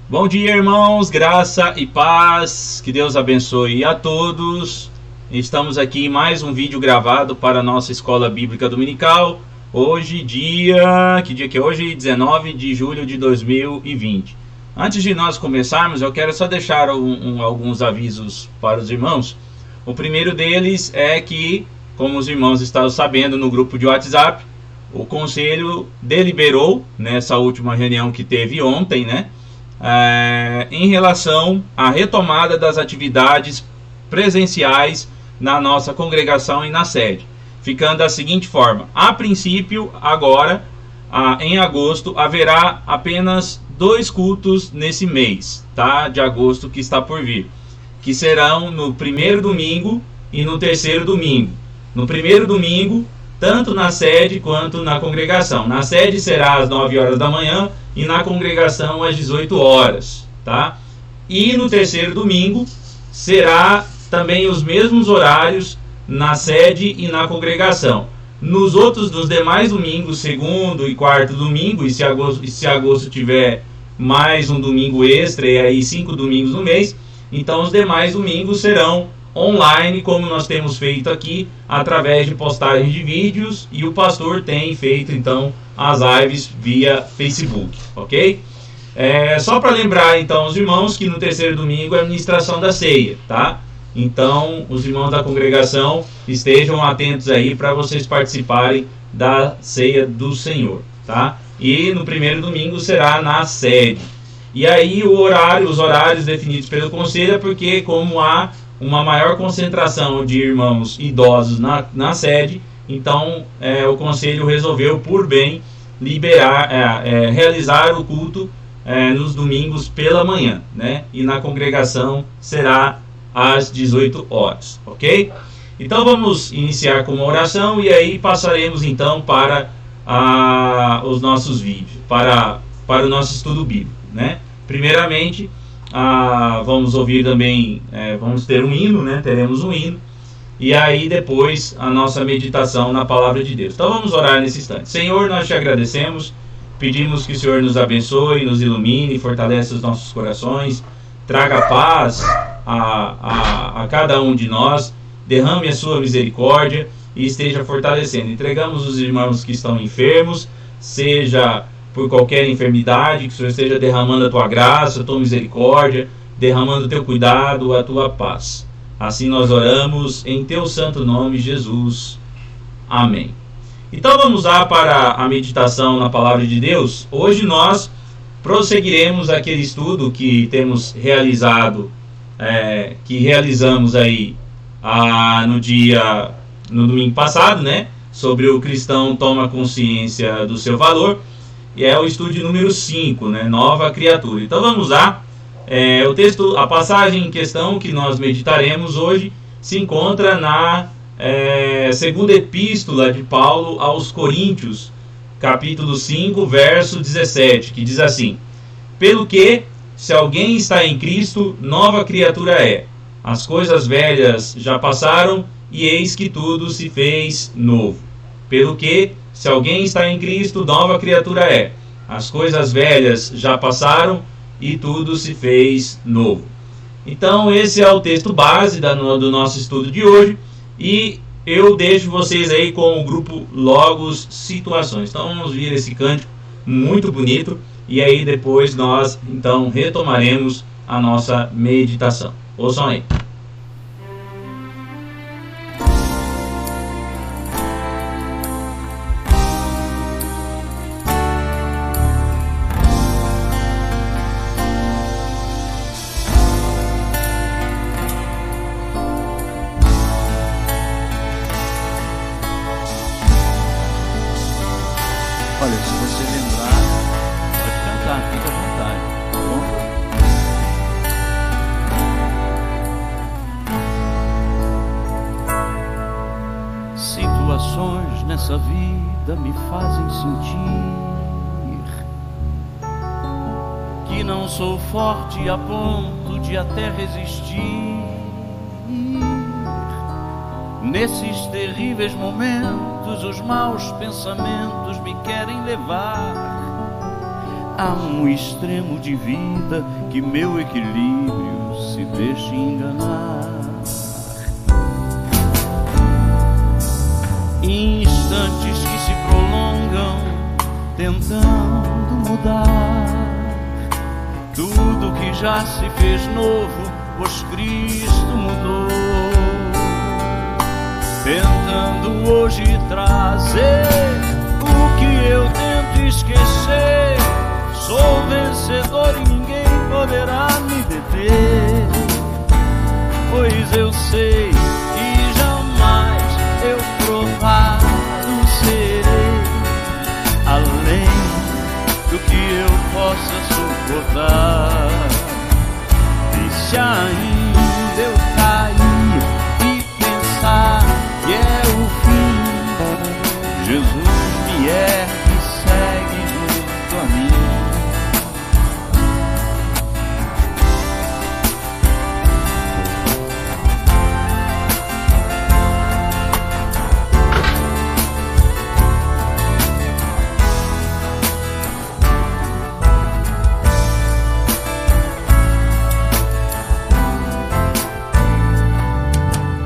Bom dia, irmãos, graça e paz, que Deus abençoe a todos. Estamos aqui em mais um vídeo gravado para a nossa Escola Bíblica Dominical. Hoje, que dia que é hoje? 19 de julho de 2020. Antes de nós começarmos, eu quero só deixar alguns avisos para os irmãos. O primeiro deles é que, como os irmãos estão sabendo no grupo de WhatsApp, o Conselho deliberou nessa última reunião que teve ontem, em relação à retomada das atividades presenciais na nossa congregação e na sede, ficando da seguinte forma: a princípio, agora, em agosto, haverá apenas 2 cultos nesse mês, de agosto que está por vir, que serão no primeiro domingo e no terceiro domingo. No primeiro domingo, tanto na sede quanto na congregação. Na sede será às 9 horas da manhã e na congregação às 18 horas, E no terceiro domingo será também os mesmos horários na sede e na congregação. Nos demais domingos, segundo e quarto domingo, e se agosto tiver mais um domingo extra, e aí 5 domingos no mês, então os demais domingos serão online, como nós temos feito aqui, através de postagem de vídeos, e o pastor tem feito então as lives via Facebook, ok? Só para lembrar então os irmãos que no terceiro domingo é a ministração da ceia, Então os irmãos da congregação estejam atentos aí para vocês participarem da ceia do Senhor, E no primeiro domingo será na sede. E aí os horários definidos pelo conselho é porque, como há uma maior concentração de irmãos idosos na sede, então o conselho resolveu por bem realizar o culto nos domingos pela manhã, E na congregação será às 18 horas, ok? Então vamos iniciar com uma oração e aí passaremos então para os nossos vídeos, para o nosso estudo bíblico, Primeiramente, vamos ouvir também, vamos ter um hino, teremos um hino, e aí depois a nossa meditação na palavra de Deus. Então vamos orar nesse instante. Senhor, nós te agradecemos, pedimos que o Senhor nos abençoe, nos ilumine, fortaleça os nossos corações, traga paz a cada um de nós, derrame a sua misericórdia e esteja fortalecendo. Entregamos os irmãos que estão enfermos, seja por qualquer enfermidade, que o Senhor esteja derramando a tua graça, a tua misericórdia, derramando o teu cuidado, a tua paz. Assim nós oramos em teu santo nome, Jesus. Amém. Então vamos lá para a meditação na palavra de Deus. Hoje nós prosseguiremos aquele estudo que temos realizado, que realizamos aí no domingo passado, sobre o cristão toma consciência do seu valor. E é o estudo número 5, nova criatura. Então vamos lá. A passagem em questão que nós meditaremos hoje se encontra na segunda epístola de Paulo aos Coríntios, capítulo 5, verso 17, que diz assim: pelo que, se alguém está em Cristo, nova criatura é. As coisas velhas já passaram, e eis que tudo se fez novo. Pelo que, se alguém está em Cristo, nova criatura é. As coisas velhas já passaram e tudo se fez novo. Então esse é o texto base do nosso estudo de hoje. E eu deixo vocês aí com o grupo Logos Situações. Então vamos ouvir esse cântico muito bonito. E aí depois nós então retomaremos a nossa meditação. Ouçam aí. Olha, se você lembrar, pode cantar, fica à vontade, tá bom? Situações nessa vida me fazem sentir que não sou forte a ponto de até resistir. Nesses terríveis momentos, os maus pensamentos me querem levar há um extremo de vida que meu equilíbrio se deixa enganar. Instantes que se prolongam tentando mudar tudo que já se fez novo, pois Cristo mudou, tentando hoje trazer o que eu tento esquecer. Sou vencedor e ninguém poderá me deter, pois eu sei que jamais eu provado serei além do que eu possa suportar. E se ainda eu cair e pensar que é o fim, Jesus me ergue e segue junto a mim.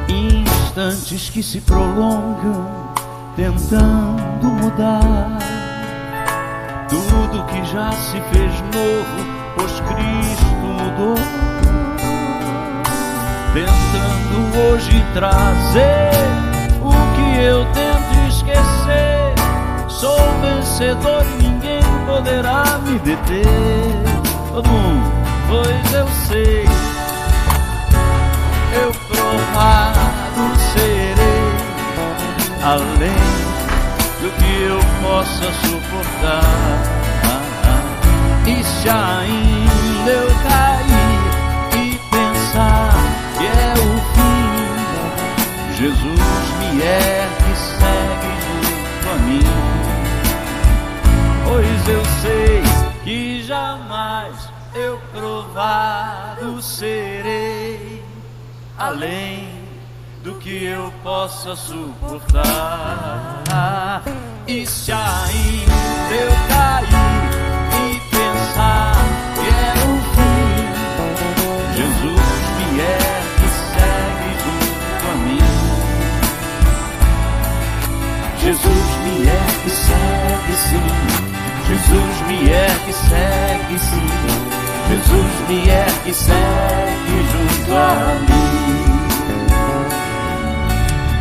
Instantes que se prolongam tentando mudar tudo que já se fez novo, pois Cristo mudou, tentando hoje trazer o que eu tento esquecer. Sou vencedor e ninguém poderá me deter. Todo mundo, pois eu sei, eu provado serei além do que eu possa suportar. E se ainda eu cair e pensar que é o fim, Jesus me ergue e segue junto a mim, pois eu sei que jamais eu provado serei além do que eu possa suportar. E se ainda eu cair e pensar que é o fim, Jesus me ergue e segue junto a mim. Jesus me ergue e segue sim, Jesus me ergue e segue sim, Jesus me ergue e segue junto a mim.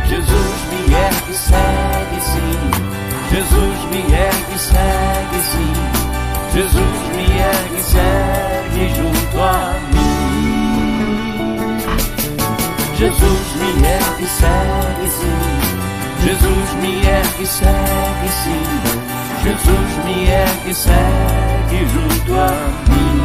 Jesus me ergue e segue sim, Jesus me ergue e segue sim, Jesus me ergue e segue junto a mim. Jesus me ergue e segue sim, Jesus me ergue e segue sim, Jesus me ergue e segue junto a mim.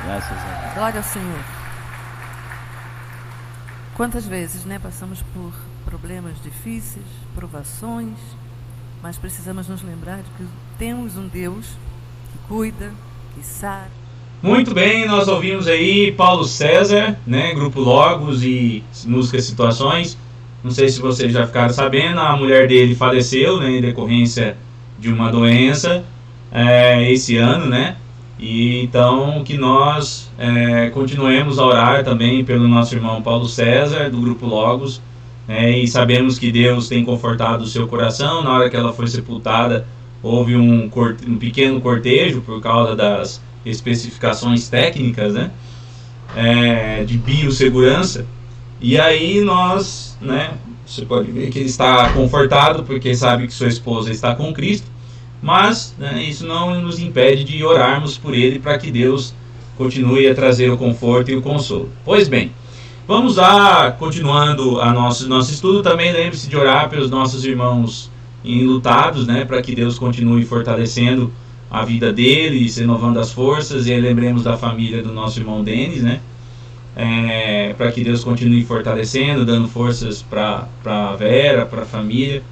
Graças a Deus. Glória ao Senhor. Quantas vezes, passamos por problemas difíceis, provações, mas precisamos nos lembrar de que temos um Deus que cuida, que sara. Muito bem, nós ouvimos aí Paulo César, Grupo Logos e Música Situações. Não sei se vocês já ficaram sabendo, a mulher dele faleceu, em decorrência de uma doença esse ano, E então que nós continuemos a orar também pelo nosso irmão Paulo César, do Grupo Logos, e sabemos que Deus tem confortado o seu coração. Na hora que ela foi sepultada, houve um pequeno cortejo por causa das especificações técnicas, de biossegurança. E aí nós, você pode ver que ele está confortado porque sabe que sua esposa está com Cristo. Mas isso não nos impede de orarmos por ele, para que Deus continue a trazer o conforto e o consolo. Pois bem, vamos lá, continuando nosso estudo. Também lembre-se de orar pelos nossos irmãos enlutados, para que Deus continue fortalecendo a vida deles, renovando as forças. E aí lembremos da família do nosso irmão Denis, para que Deus continue fortalecendo, dando forças para a Vera, para a família,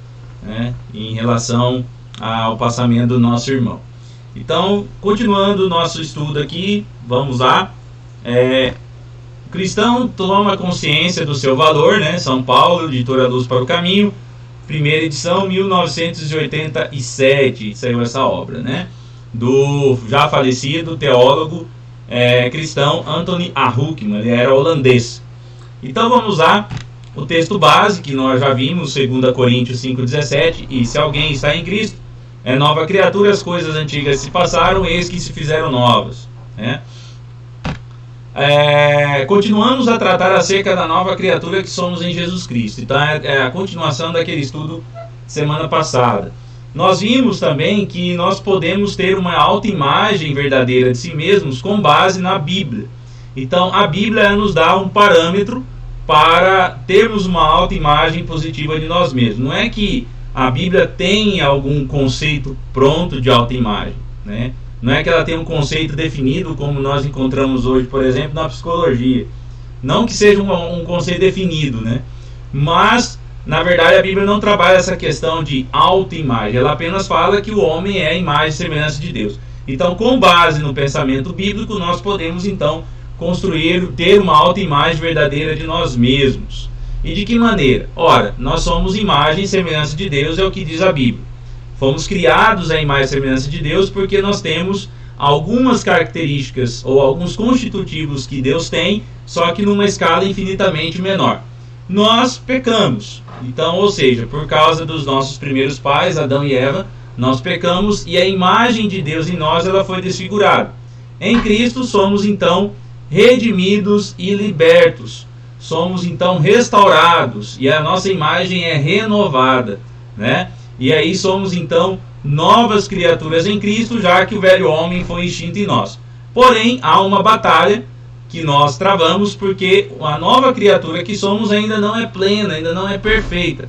em relação ao passamento do nosso irmão. Então, continuando o nosso estudo aqui, vamos lá. O cristão toma consciência do seu valor, né? São Paulo, editora Luz para o Caminho, primeira edição, 1987, saiu essa obra, né? Do já falecido teólogo cristão Anthony A. Hoekman, ele era holandês. Então vamos lá, o texto base que nós já vimos, 2 Coríntios 5,17, e se alguém está em Cristo, é nova criatura, as coisas antigas se passaram, eis que se fizeram novas, né? Continuamos a tratar acerca da nova criatura que somos em Jesus Cristo. Então é a continuação daquele estudo semana passada. Nós vimos também que nós podemos ter uma autoimagem verdadeira de si mesmos com base na Bíblia. Então a Bíblia nos dá um parâmetro para termos uma autoimagem positiva de nós mesmos. Não é que a Bíblia tem algum conceito pronto de autoimagem, né? Não é que ela tenha um conceito definido como nós encontramos hoje, por exemplo, na psicologia. Não que seja um conceito definido, né? Mas, na verdade, a Bíblia não trabalha essa questão de autoimagem. Ela apenas fala que o homem é a imagem e semelhança de Deus. Então, com base no pensamento bíblico, nós podemos, então, ter uma autoimagem verdadeira de nós mesmos. E de que maneira? Ora, nós somos imagem e semelhança de Deus, é o que diz a Bíblia. Fomos criados à imagem e semelhança de Deus porque nós temos algumas características ou alguns constitutivos que Deus tem, só que numa escala infinitamente menor. Nós pecamos. Então, ou seja, por causa dos nossos primeiros pais, Adão e Eva, nós pecamos e a imagem de Deus em nós ela foi desfigurada. Em Cristo somos então redimidos e libertos. Somos então restaurados e a nossa imagem é renovada, né? E aí somos então novas criaturas em Cristo, já que o velho homem foi extinto em nós. Porém, há uma batalha que nós travamos, porque a nova criatura que somos ainda não é plena, ainda não é perfeita.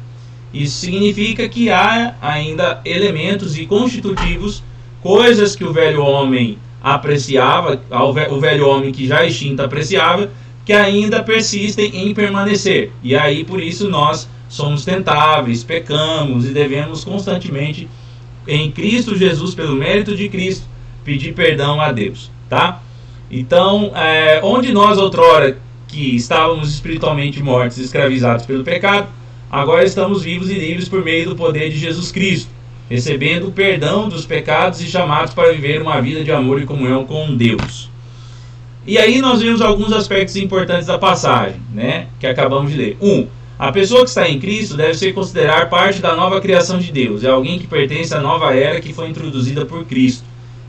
Isso significa que há ainda elementos e constitutivos, coisas que o velho homem apreciava, o velho homem que já extinto apreciava, que ainda persistem em permanecer. E aí, por isso, nós somos tentáveis, pecamos e devemos constantemente, em Cristo Jesus, pelo mérito de Cristo, pedir perdão a Deus, tá? Então, onde nós outrora que estávamos espiritualmente mortos, escravizados pelo pecado, agora estamos vivos e livres por meio do poder de Jesus Cristo, recebendo o perdão dos pecados e chamados para viver uma vida de amor e comunhão com Deus. E aí nós vemos alguns aspectos importantes da passagem, né, que acabamos de ler. A pessoa que está em Cristo deve ser considerada parte da nova criação de Deus. É alguém que pertence à nova era que foi introduzida por Cristo.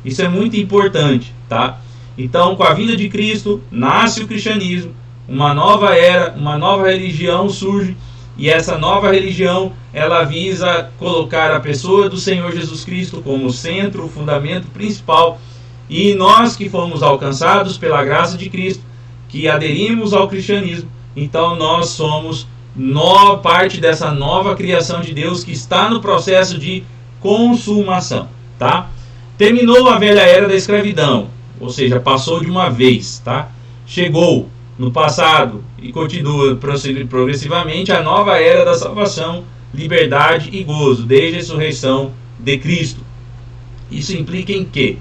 Isso é muito importante, tá? Então, com a vinda de Cristo, nasce o cristianismo, uma nova era, uma nova religião surge, e essa nova religião, ela visa colocar a pessoa do Senhor Jesus Cristo como o centro, o fundamento principal, e nós que fomos alcançados pela graça de Cristo, que aderimos ao cristianismo, então nós somos parte dessa nova criação de Deus que está no processo de consumação, tá? Terminou a velha era da escravidão, ou seja, passou de uma vez, tá? Chegou no passado e continua progressivamente a nova era da salvação, liberdade e gozo, desde a ressurreição de Cristo. Isso implica em quê?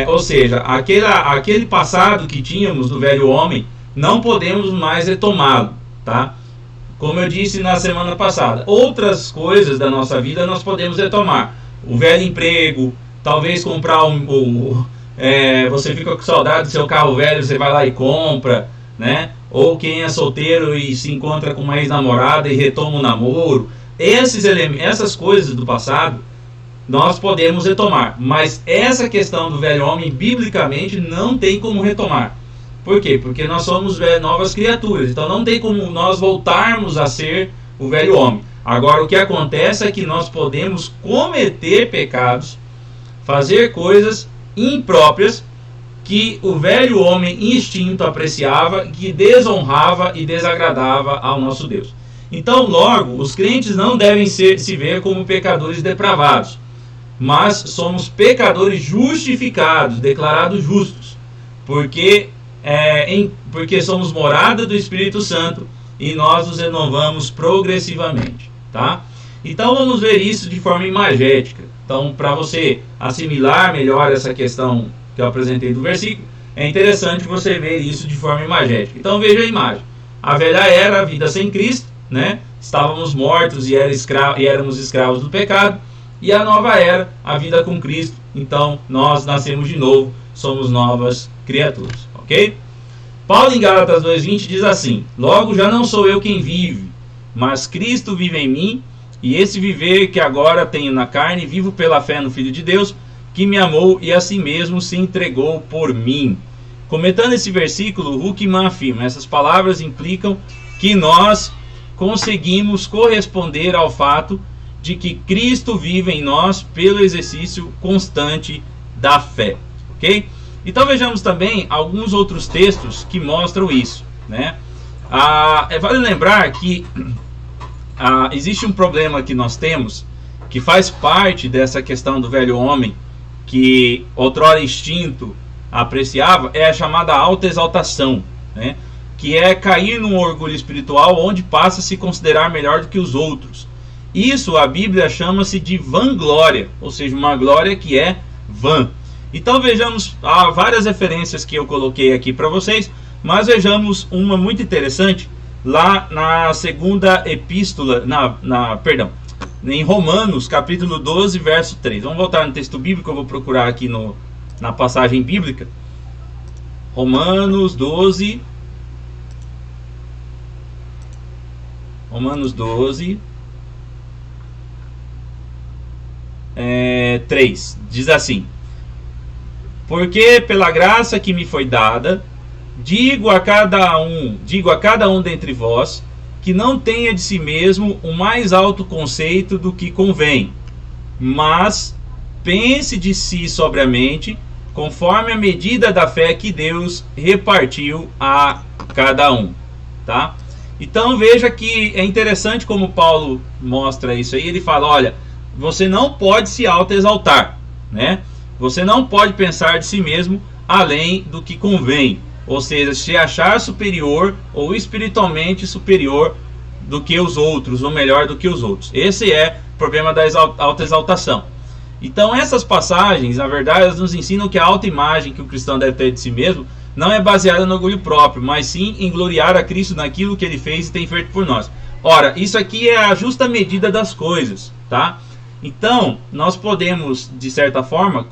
Ou seja, aquele passado que tínhamos do velho homem, não podemos mais retomá-lo, tá? Como eu disse na semana passada, outras coisas da nossa vida nós podemos retomar. O velho emprego, talvez comprar você fica com saudade do seu carro velho, você vai lá e compra, né? Ou quem é solteiro e se encontra com uma ex-namorada e retoma o namoro. Essas coisas do passado nós podemos retomar, mas essa questão do velho homem, biblicamente, não tem como retomar. Por quê? Porque nós somos novas criaturas, então não tem como nós voltarmos a ser o velho homem. Agora, o que acontece é que nós podemos cometer pecados, fazer coisas impróprias que o velho homem instinto apreciava, que desonrava e desagradava ao nosso Deus. Então, logo, os crentes não devem se ver como pecadores depravados, mas somos pecadores justificados, declarados justos, porque somos morada do Espírito Santo e nós nos renovamos progressivamente, tá? Então vamos ver isso de forma imagética. Então, para você assimilar melhor essa questão que eu apresentei do versículo, é interessante você ver isso de forma imagética. Então veja a imagem. A velha era a vida sem Cristo, né? Estávamos mortos e éramos escravos do pecado. E a nova era, a vida com Cristo. Então nós nascemos de novo, somos novas criaturas, ok? Paulo em Gálatas 2:20 diz assim: logo já não sou eu quem vive, mas Cristo vive em mim, e esse viver que agora tenho na carne, vivo pela fé no Filho de Deus, que me amou e a si mesmo se entregou por mim. Comentando esse versículo, Huckman afirma: essas palavras implicam que nós conseguimos corresponder ao fato de que Cristo vive em nós pelo exercício constante da fé, ok? Então vejamos também alguns outros textos que mostram isso, né? Vale lembrar que existe um problema que nós temos, que faz parte dessa questão do velho homem, que outrora instinto apreciava, é a chamada autoexaltação, né? Que é cair num orgulho espiritual onde passa a se considerar melhor do que os outros. Isso a Bíblia chama-se de vanglória, ou seja, uma glória que é vã. Então vejamos, há várias referências que eu coloquei aqui para vocês, mas vejamos uma muito interessante lá na segunda epístola, em Romanos, capítulo 12, verso 3. Vamos voltar no texto bíblico, eu vou procurar aqui na passagem bíblica. Romanos 12, 3, diz assim: porque pela graça que me foi dada, digo a cada um dentre vós, que não tenha de si mesmo o mais alto conceito do que convém, mas pense de si sobriamente, conforme a medida da fé que Deus repartiu a cada um, tá? Então veja que é interessante como Paulo mostra isso aí. Ele fala: olha, você não pode se autoexaltar, né? Você não pode pensar de si mesmo além do que convém, ou seja, se achar superior ou espiritualmente superior do que os outros, ou melhor do que os outros. Esse é o problema da autoexaltação. Então essas passagens, na verdade, elas nos ensinam que a autoimagem que o cristão deve ter de si mesmo não é baseada no orgulho próprio, mas sim em gloriar a Cristo naquilo que Ele fez e tem feito por nós. Ora, isso aqui é a justa medida das coisas, tá? Então, nós podemos, de certa forma,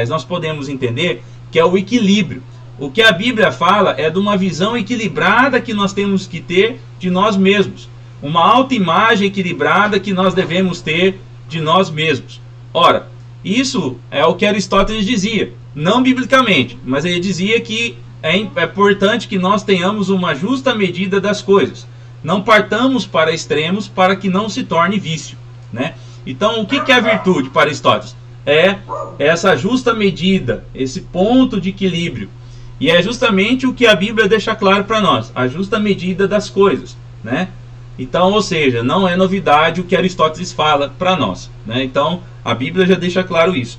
nós podemos entender que é o equilíbrio. O que a Bíblia fala é de uma visão equilibrada que nós temos que ter de nós mesmos. Uma autoimagem equilibrada que nós devemos ter de nós mesmos. Ora, isso é o que Aristóteles dizia, não biblicamente, mas ele dizia que é importante que nós tenhamos uma justa medida das coisas. Não partamos para extremos para que não se torne vício, né? Então, o que é a virtude para Aristóteles? É essa justa medida, esse ponto de equilíbrio. E é justamente o que a Bíblia deixa claro para nós, a justa medida das coisas, né? Então, ou seja, não é novidade o que Aristóteles fala para nós, né? Então, a Bíblia já deixa claro isso.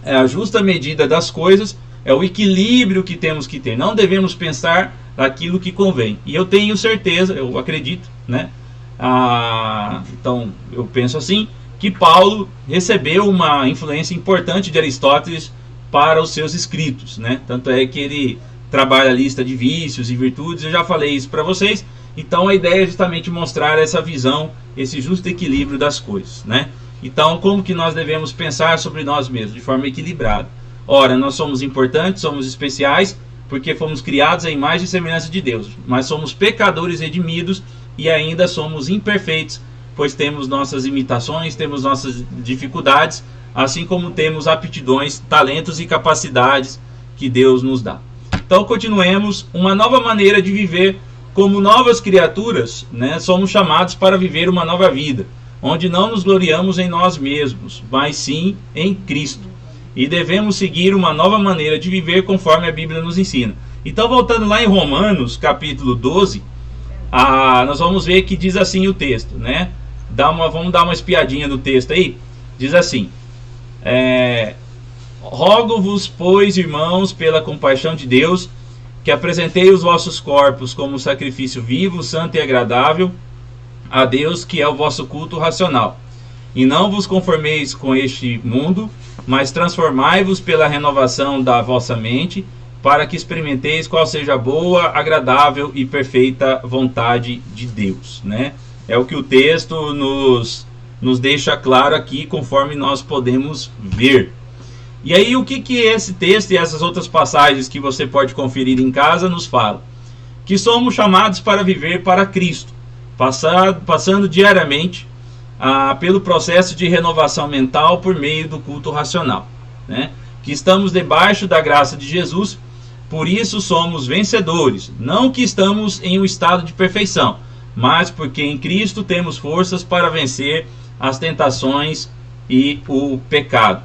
É a justa medida das coisas, é o equilíbrio que temos que ter. Não devemos pensar naquilo que convém. E eu tenho certeza, eu acredito, né? Então, eu penso assim, que Paulo recebeu uma influência importante de Aristóteles para os seus escritos, né? Tanto é que ele trabalha a lista de vícios e virtudes, eu já falei isso para vocês. Então a ideia é justamente mostrar essa visão, esse justo equilíbrio das coisas, né? Então, como que nós devemos pensar sobre nós mesmos de forma equilibrada? Ora, nós somos importantes, somos especiais, porque fomos criados à imagem e semelhança de Deus, mas somos pecadores redimidos e ainda somos imperfeitos, pois temos nossas imitações, temos nossas dificuldades, assim como temos aptidões, talentos e capacidades que Deus nos dá. Então continuemos, uma nova maneira de viver como novas criaturas, né? Somos chamados para viver uma nova vida, onde não nos gloriamos em nós mesmos, mas sim em Cristo. E devemos seguir uma nova maneira de viver conforme a Bíblia nos ensina. Então, voltando lá em Romanos, capítulo 12, nós vamos ver que diz assim o texto, né? Vamos dar uma espiadinha no texto aí. Diz assim: rogo-vos, pois, irmãos, pela compaixão de Deus, que apresentei os vossos corpos como sacrifício vivo, santo e agradável a Deus, que é o vosso culto racional. E não vos conformeis com este mundo, mas transformai-vos pela renovação da vossa mente, para que experimenteis qual seja a boa, agradável e perfeita vontade de Deus, né? É o que o texto nos deixa claro aqui, conforme nós podemos ver. E aí, o que esse texto e essas outras passagens que você pode conferir em casa nos falam? Que somos chamados para viver para Cristo, passando diariamente pelo processo de renovação mental por meio do culto racional, né? Que estamos debaixo da graça de Jesus, por isso somos vencedores, não que estamos em um estado de perfeição, mas porque em Cristo temos forças para vencer as tentações e o pecado.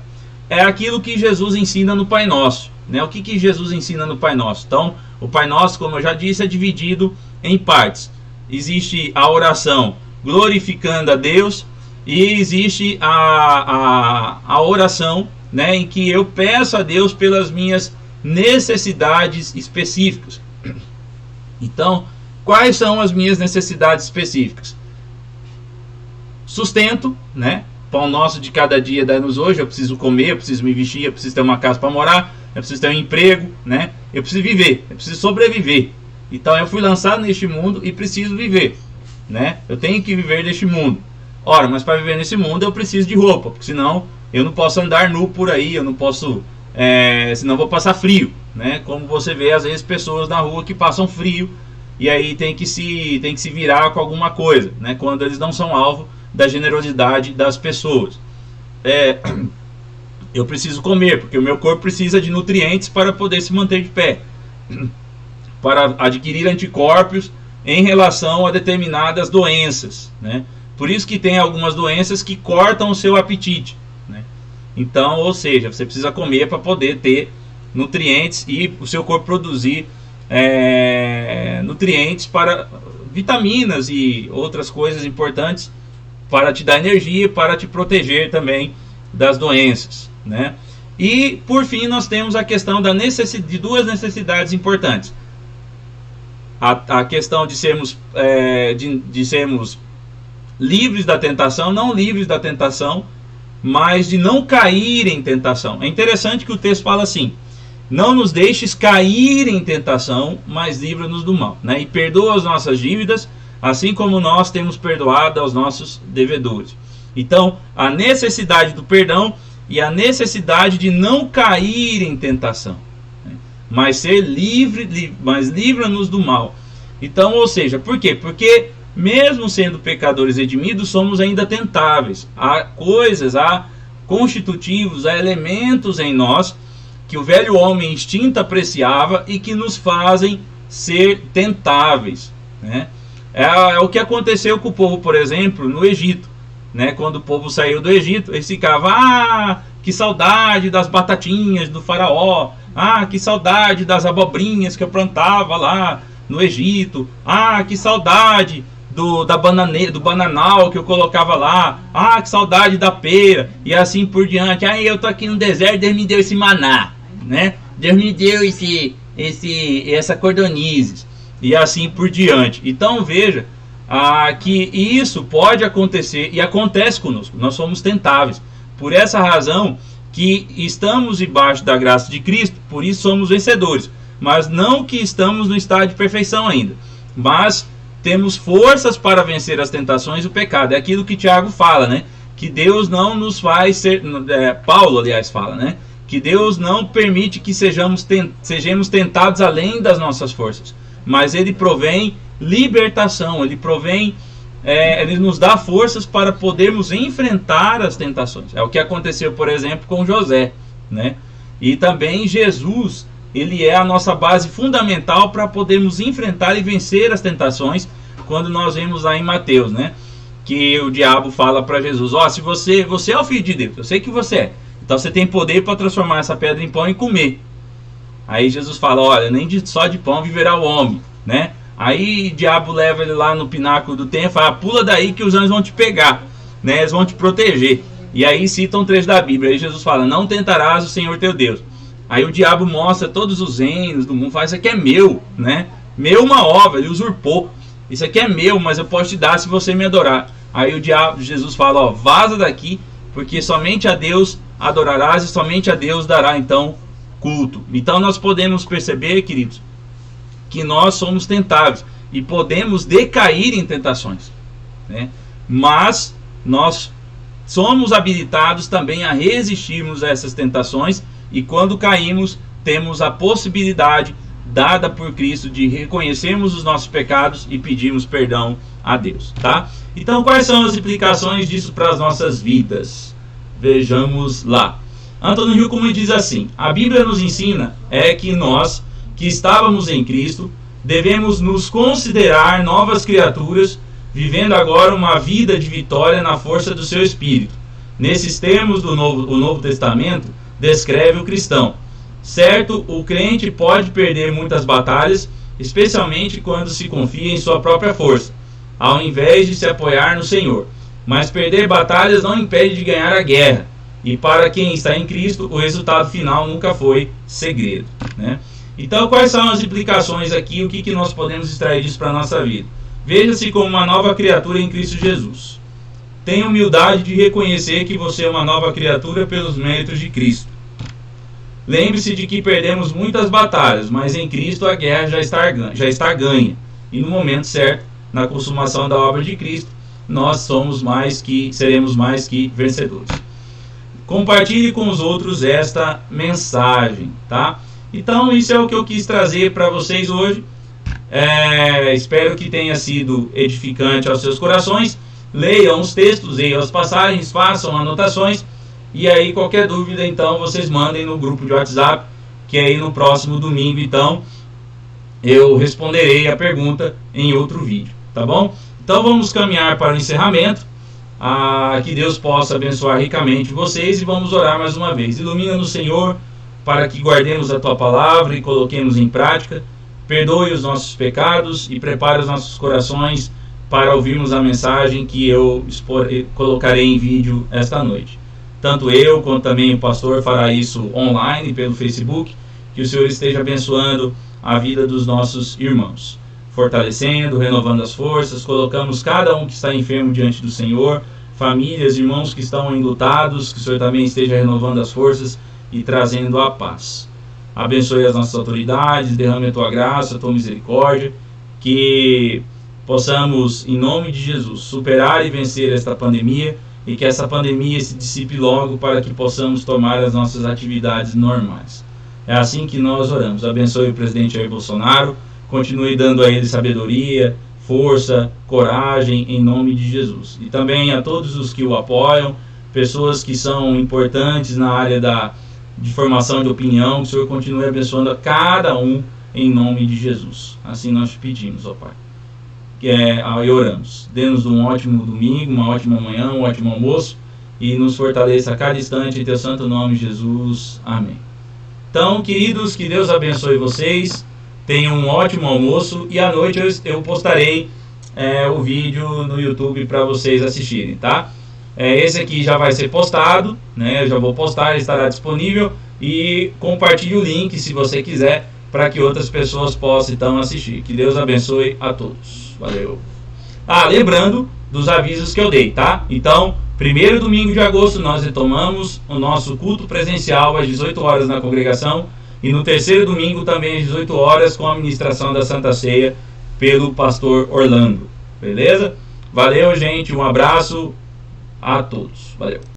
É aquilo que Jesus ensina no Pai Nosso, né? O que Jesus ensina no Pai Nosso? Então, o Pai Nosso, como eu já disse, é dividido em partes. Existe a oração glorificando a Deus e existe a oração, né, em que eu peço a Deus pelas minhas necessidades específicas. Então, quais são as minhas necessidades específicas? Sustento, né? Pão nosso de cada dia dá-nos hoje. Eu preciso comer, eu preciso me vestir, eu preciso ter uma casa para morar, eu preciso ter um emprego, né? Eu preciso viver, eu preciso sobreviver. Então eu fui lançado neste mundo e preciso viver, né? Eu tenho que viver neste mundo. Ora, mas para viver nesse mundo eu preciso de roupa, porque senão eu não posso andar nu por aí, eu não posso, senão eu vou passar frio, né? Como você vê às vezes pessoas na rua que passam frio e aí tem que se virar com alguma coisa, né? Quando eles não são alvo da generosidade das pessoas. Eu preciso comer, porque o meu corpo precisa de nutrientes para poder se manter de pé, para adquirir anticorpos em relação a determinadas doenças, né? Por isso que tem algumas doenças que cortam o seu apetite, né? Então, ou seja, você precisa comer para poder ter nutrientes e o seu corpo produzir nutrientes para vitaminas e outras coisas importantes para te dar energia, para te proteger também das doenças, né? E por fim nós temos a questão de duas necessidades importantes: a questão de sermos livres da tentação, não livres da tentação, mas de não cair em tentação. É interessante que o texto fala assim: não nos deixes cair em tentação, mas livra-nos do mal, né? E perdoa as nossas dívidas, assim como nós temos perdoado aos nossos devedores. Então, a necessidade do perdão e a necessidade de não cair em tentação, né? Mas ser mas livra-nos do mal. Então, ou seja, por quê? Porque mesmo sendo pecadores redimidos, somos ainda tentáveis. Há coisas, há constitutivos, há elementos em nós que o velho homem instinto apreciava e que nos fazem ser tentáveis, né? É o que aconteceu com o povo, por exemplo, no Egito, né? Quando o povo saiu do Egito, eles ficavam: que saudade das batatinhas do faraó, que saudade das abobrinhas que eu plantava lá no Egito, que saudade do bananal que eu colocava lá, que saudade da pera, e assim por diante. Eu tô aqui no deserto, Deus me deu esse maná, né? Deus me deu essa cordonizes, e assim por diante. Então veja que isso pode acontecer e acontece conosco. Nós somos tentáveis. Por essa razão que estamos debaixo da graça de Cristo, por isso somos vencedores. Mas não que estamos no estado de perfeição ainda, mas temos forças para vencer as tentações e o pecado. É aquilo que Tiago fala, né? Que Deus não nos faz ser... Paulo, aliás, fala, né? Que Deus não permite que sejamos tentados além das nossas forças, mas Ele provém libertação, Ele provém... Ele nos dá forças para podermos enfrentar as tentações. É o que aconteceu, por exemplo, com José, né? E também Jesus, Ele é a nossa base fundamental para podermos enfrentar e vencer as tentações, quando nós vemos lá em Mateus, né? Que o diabo fala para Jesus: se você é o Filho de Deus, eu sei que você é, então você tem poder para transformar essa pedra em pão e comer. Aí Jesus fala: olha, nem só de pão viverá o homem, né? Aí o diabo leva ele lá no pináculo do templo e fala: pula daí que os anjos vão te pegar, né? Eles vão te proteger. E aí citam 3 da Bíblia. Aí Jesus fala: não tentarás o Senhor teu Deus. Aí o diabo mostra todos os reinos do mundo, fala: isso aqui é meu, né? Meu uma obra, ele usurpou. Isso aqui é meu, mas eu posso te dar se você me adorar. Aí Jesus fala: vaza daqui, porque somente a Deus adorarás e somente a Deus dará então culto. Então nós podemos perceber, queridos, que nós somos tentáveis e podemos decair em tentações, né? Mas nós somos habilitados também a resistirmos a essas tentações, e quando caímos, temos a possibilidade dada por Cristo de reconhecermos os nossos pecados e pedirmos perdão a Deus, tá? Então, quais são as implicações disso para as nossas vidas? Vejamos lá. Antônio Huckelmann diz assim: a Bíblia nos ensina que nós, que estávamos em Cristo, devemos nos considerar novas criaturas, vivendo agora uma vida de vitória na força do seu Espírito. Nesses termos, o Novo Testamento descreve o cristão. Certo, o crente pode perder muitas batalhas, especialmente quando se confia em sua própria força, ao invés de se apoiar no Senhor. Mas perder batalhas não impede de ganhar a guerra. E para quem está em Cristo, o resultado final nunca foi segredo, né? Então, quais são as implicações aqui? O que nós podemos extrair disso para a nossa vida? Veja-se como uma nova criatura em Cristo Jesus. Tenha humildade de reconhecer que você é uma nova criatura pelos méritos de Cristo. Lembre-se de que perdemos muitas batalhas, mas em Cristo a guerra já está ganha. E no momento certo, na consumação da obra de Cristo, nós seremos mais que vencedores. Compartilhe com os outros esta mensagem, tá? Então, isso é o que eu quis trazer para vocês hoje. Espero que tenha sido edificante aos seus corações. Leiam os textos, leiam as passagens, façam anotações. E aí, qualquer dúvida, então, vocês mandem no grupo de WhatsApp, que aí no próximo domingo, então, eu responderei a pergunta em outro vídeo, tá bom? Então, vamos caminhar para o encerramento. Que Deus possa abençoar ricamente vocês, e vamos orar mais uma vez. Ilumina-nos, Senhor, para que guardemos a Tua Palavra e coloquemos em prática. Perdoe os nossos pecados e prepare os nossos corações para ouvirmos a mensagem que eu colocarei em vídeo esta noite. Tanto eu quanto também o pastor fará isso online pelo Facebook. Que o Senhor esteja abençoando a vida dos nossos irmãos, fortalecendo, renovando as forças. Colocamos cada um que está enfermo diante do Senhor, famílias, irmãos que estão enlutados, que o Senhor também esteja renovando as forças e trazendo a paz. Abençoe as nossas autoridades, derrame a Tua graça, a Tua misericórdia, que possamos, em nome de Jesus, superar e vencer esta pandemia, e que essa pandemia se dissipe logo para que possamos tomar as nossas atividades normais. É assim que nós oramos. Abençoe o presidente Jair Bolsonaro, continue dando a ele sabedoria, força, coragem, em nome de Jesus. E também a todos os que o apoiam, pessoas que são importantes na área de formação de opinião, que o Senhor continue abençoando a cada um, em nome de Jesus. Assim nós te pedimos, ó Pai. E oramos. Dê-nos um ótimo domingo, uma ótima manhã, um ótimo almoço, e nos fortaleça a cada instante em Teu santo nome, Jesus. Amém. Então, queridos, que Deus abençoe vocês. Tenham um ótimo almoço, e à noite eu postarei o vídeo no YouTube para vocês assistirem, tá? Esse aqui já vai ser postado, né? Eu já vou postar, ele estará disponível, e compartilhe o link se você quiser, para que outras pessoas possam então assistir. Que Deus abençoe a todos. Valeu. Lembrando dos avisos que eu dei, tá? Então, primeiro domingo de agosto nós retomamos o nosso culto presencial às 18 horas na congregação, e no terceiro domingo também às 18 horas com a ministração da Santa Ceia pelo pastor Orlando. Beleza? Valeu, gente. Um abraço a todos. Valeu.